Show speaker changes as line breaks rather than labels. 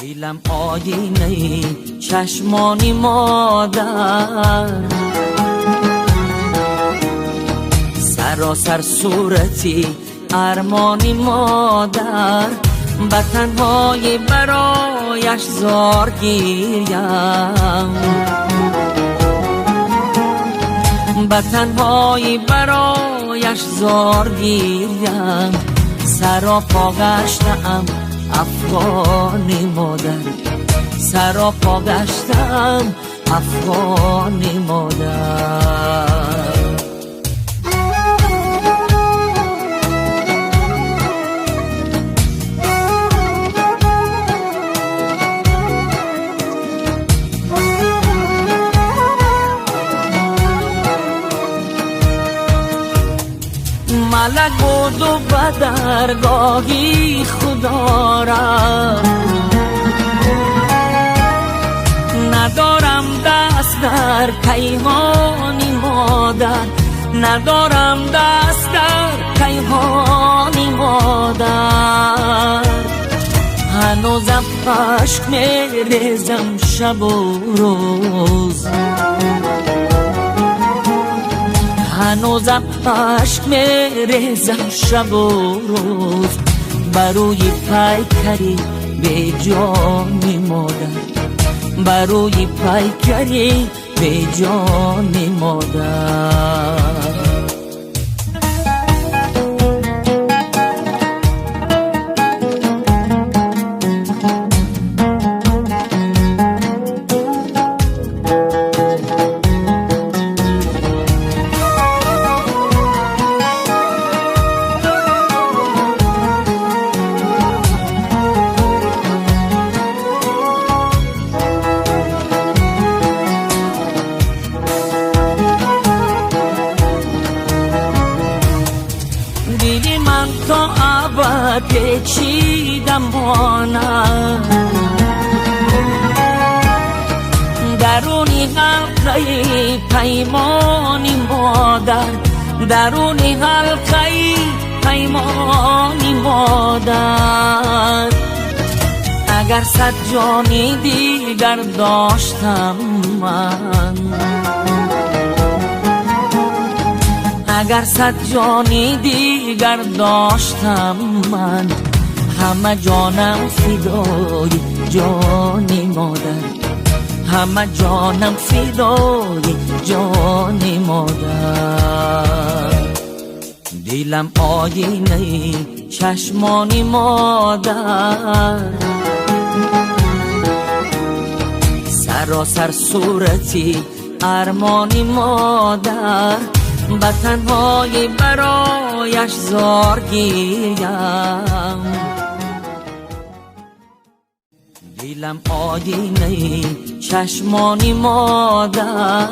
دیلم آینه چشمانی مادر، سراسر صورتی ارمانی مادر، به تنهایی برایش زار گیریم، به تنهایی برایش زار گیریم. سراپا گشتم افغانی مادر، سراپا گشتم افغانی مادر. ملک بود و به درگاهی خدا را، ندارم دست در کیهانی مادر، ندارم دست در کیهانی مادر. هنوزم عشق میریزم شب و روز، هنوزم عشق میریزم شب و روز، بروی پیکری به جانی مادر، بروی پیکری به جانی مادر. دلی من تا ابد پیچیده ماند، درونی حلقه پیمانی مادر، درونی حلقه پیمانی مادر. اگر صد جانی دیگر داشتم من، اگر صد جانی دیگر داشتم من، همه جانم فدای جانی مادر، همه جانم فدای جانی مادر. دیلم آینه چشمانی مادر، سراسر صورتی ارمانی مادر، به تنهایی برایش زار گیریم. دیلم آینه چشمانی مادر.